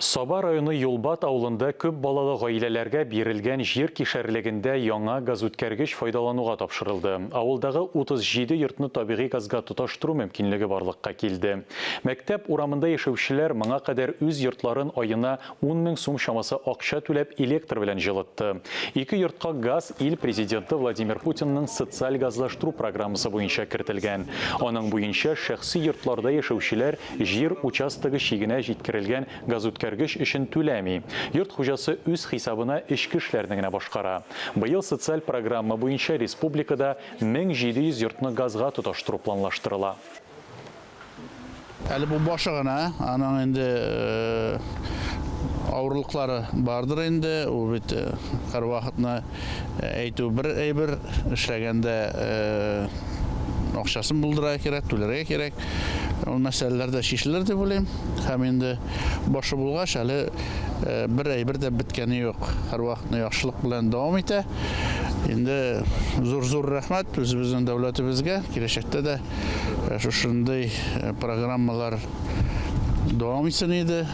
Саба районы Юлбат авылында күп балалы гаиләләргә бирелгән җир кишәрлегендә яңа газ үткәргеч файдалануга тапшырылды. Авылдагы 37 йортны табигый газга тоташтыру мөмкинлеге барлыкка килде. Мәктәп урамында яшәүчеләр моңа кадәр үз йортларын айына 10 мең сум чамасы акча түләп электр белән җылытты. Ике йортка газ ил президенты Владимир Путинның социаль газлаштыру программасы буенча кертелгән. Аның буенча шәхси йортларда яшәүчеләр җир участогы чигенә җиткерелгән газ үткәргеч өчен түләми. Йорт хуҗасы үз хисабына эчке эшләрне генә башкара. Быел социаль программа буенча республикада 1700 йортны газга тоташтыру планлаштырыла. Әле бу башы гына, аның инде авырлыклары бардыр инде. Ул бит һәр вакытны әйтү бер әйбер эшләгәндә акчасын булдыра кирәк, түләргә кирәк. Ул мәсьәләләр дә шишелер дип уйлыйм. Һәм инде башы булгач, әле бер әйбер дә биткәне юк. Һәр вакытны яхшылык белән дәвам итә. Инде зур рәхмәт үзебезнең дәүләтебезгә. Киләчәктә дә шушындый программалар дәвам итсен иде.